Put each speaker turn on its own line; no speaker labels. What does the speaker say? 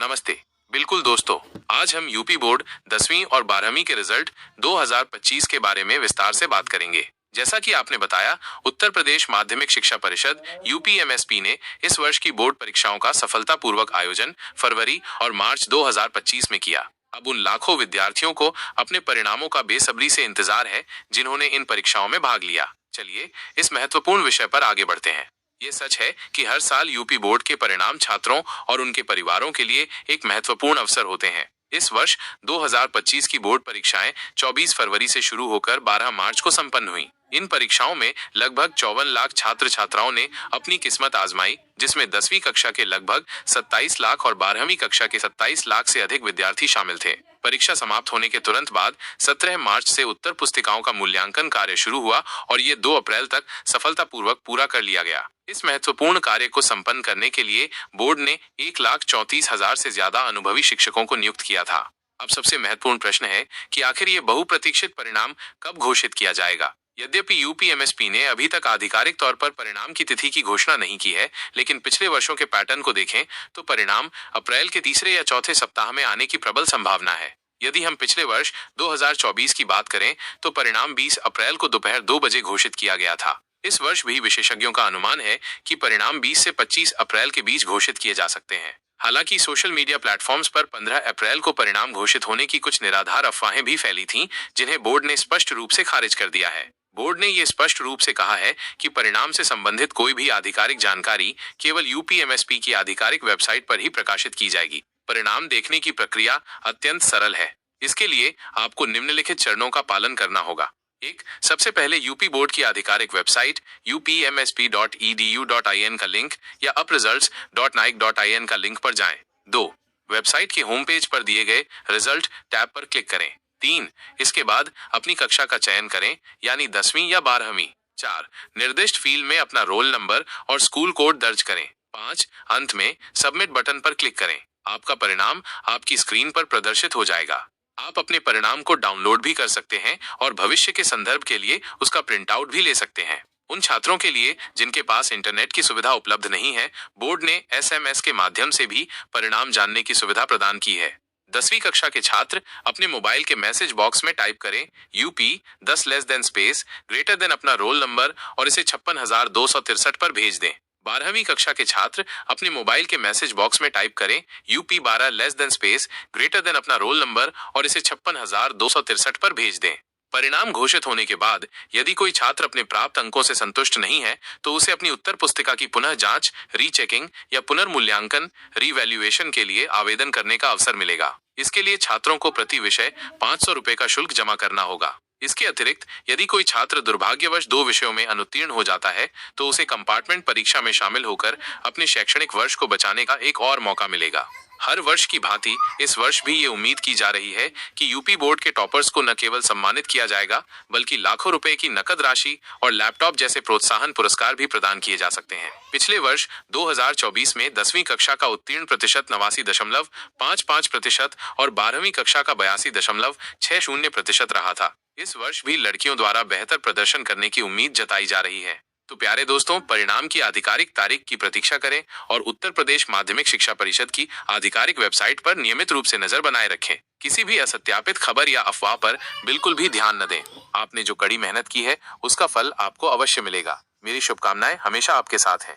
नमस्ते। बिल्कुल दोस्तों, आज हम यूपी बोर्ड 10वीं और 12वीं के रिजल्ट 2025 के बारे में विस्तार से बात करेंगे। जैसा कि आपने बताया, उत्तर प्रदेश माध्यमिक शिक्षा परिषद यूपीएमएसपी ने इस वर्ष की बोर्ड परीक्षाओं का सफलतापूर्वक आयोजन फरवरी और मार्च 2025 में किया। अब उन लाखों विद्यार्थियों को अपने परिणामों का बेसब्री से इंतजार है जिन्होंने इन परीक्षाओं में भाग लिया। चलिए इस महत्वपूर्ण विषय पर आगे बढ़ते हैं। ये सच है कि हर साल यूपी बोर्ड के परिणाम छात्रों और उनके परिवारों के लिए एक महत्वपूर्ण अवसर होते हैं। इस वर्ष 2025 की बोर्ड परीक्षाएं 24 फरवरी से शुरू होकर 12 मार्च को संपन्न हुई। इन परीक्षाओं में लगभग 54 लाख छात्र छात्राओं ने अपनी किस्मत आजमाई, जिसमें 10वीं कक्षा के लगभग 27 लाख और 12वीं कक्षा के 27 लाख से अधिक विद्यार्थी शामिल थे। परीक्षा समाप्त होने के तुरंत बाद 17 मार्च से उत्तर पुस्तिकाओं का मूल्यांकन कार्य शुरू हुआ और ये 2 अप्रैल तक सफलतापूर्वक पूरा कर लिया गया। इस महत्वपूर्ण कार्य को संपन्न करने के लिए बोर्ड ने 1,34,000 से ज्यादा अनुभवी शिक्षकों को नियुक्त किया था। अब सबसे महत्वपूर्ण प्रश्न है कि आखिर ये बहुप्रतीक्षित परिणाम कब घोषित किया जाएगा। यद्यपि यूपीएमएसपी ने अभी तक आधिकारिक तौर पर परिणाम की तिथि की घोषणा नहीं की है, लेकिन पिछले वर्षों के पैटर्न को देखें तो परिणाम अप्रैल के तीसरे या चौथे सप्ताह में आने की प्रबल संभावना है। यदि हम पिछले वर्ष 2024 की बात करें तो परिणाम 20 अप्रैल को दोपहर 2 बजे घोषित किया गया था। इस वर्ष भी विशेषज्ञों का अनुमान है कि परिणाम 20 से 25 अप्रैल के बीच घोषित किए जा सकते हैं। हालांकि सोशल मीडिया प्लेटफॉर्म्स पर 15 अप्रैल को परिणाम घोषित होने की कुछ निराधार अफवाहें भी फैली थीं, जिन्हें बोर्ड ने स्पष्ट रूप से खारिज कर दिया है। बोर्ड ने ये स्पष्ट रूप से कहा है कि परिणाम से संबंधित कोई भी आधिकारिक जानकारी केवल यूपीएमएसपी की आधिकारिक वेबसाइट पर ही प्रकाशित की जाएगी। परिणाम देखने की प्रक्रिया अत्यंत सरल है। इसके लिए आपको निम्नलिखित चरणों का पालन करना होगा। 1. सबसे पहले यूपी बोर्ड की आधिकारिक वेबसाइट upmsp.edu.in का लिंक या upresults.nic.in का लिंक पर जाएं। 2. वेबसाइट के होम पेज पर दिए गए रिजल्ट टैब पर क्लिक करें। 3. इसके बाद अपनी कक्षा का चयन करें, यानी 10वीं या 12वीं। 4. निर्दिष्ट फील्ड में अपना रोल नंबर और स्कूल कोड दर्ज करें। 5. अंत में सबमिट बटन पर क्लिक करें। आपका परिणाम आपकी स्क्रीन पर प्रदर्शित हो जाएगा। आप अपने परिणाम को डाउनलोड भी कर सकते हैं और भविष्य के संदर्भ के लिए उसका प्रिंट आउट भी ले सकते हैं। उन छात्रों के लिए जिनके पास इंटरनेट की सुविधा उपलब्ध नहीं है, बोर्ड ने एसएमएस के माध्यम से भी परिणाम जानने की सुविधा प्रदान की है। 10वीं कक्षा के छात्र अपने मोबाइल के मैसेज बॉक्स में टाइप करें UP 10 less than space greater than अपना रोल नंबर और इसे 56,263 पर भेज दें। 12वीं कक्षा के छात्र अपने मोबाइल के मैसेज बॉक्स में टाइप करें UP 12 less than space greater than अपना रोल नंबर और इसे 56,263 पर भेज दें। परिणाम घोषित होने के बाद यदि कोई छात्र अपने प्राप्त अंकों से संतुष्ट नहीं है तो उसे अपनी उत्तर पुस्तिका की पुनः जांच, रीचेकिंग या पुनर्मूल्यांकन रीवैल्यूएशन के लिए आवेदन करने का अवसर मिलेगा। इसके लिए छात्रों को प्रति विषय 500 रुपए का शुल्क जमा करना होगा। इसके अतिरिक्त यदि कोई छात्र दुर्भाग्यवश 2 विषयों में अनुत्तीर्ण हो जाता है तो उसे कंपार्टमेंट परीक्षा में शामिल होकर अपने शैक्षणिक वर्ष को बचाने का एक और मौका मिलेगा। हर वर्ष की भांति इस वर्ष भी ये उम्मीद की जा रही है कि यूपी बोर्ड के टॉपर्स को न केवल सम्मानित किया जाएगा, बल्कि लाखों रुपए की नकद राशि और लैपटॉप जैसे प्रोत्साहन पुरस्कार भी प्रदान किए जा सकते हैं। पिछले वर्ष 2024 में 10वीं कक्षा का उत्तीर्ण प्रतिशत 89.55% और 12वीं कक्षा का 82.60% रहा था। इस वर्ष भी लड़कियों द्वारा बेहतर प्रदर्शन करने की उम्मीद जताई जा रही है। तो प्यारे दोस्तों, परिणाम की आधिकारिक तारीख की प्रतीक्षा करें और उत्तर प्रदेश माध्यमिक शिक्षा परिषद की आधिकारिक वेबसाइट पर नियमित रूप से नजर बनाए रखें। किसी भी असत्यापित खबर या अफवाह पर बिल्कुल भी ध्यान न दें। आपने जो कड़ी मेहनत की है उसका फल आपको अवश्य मिलेगा। मेरी शुभकामनाएं हमेशा आपके साथ है।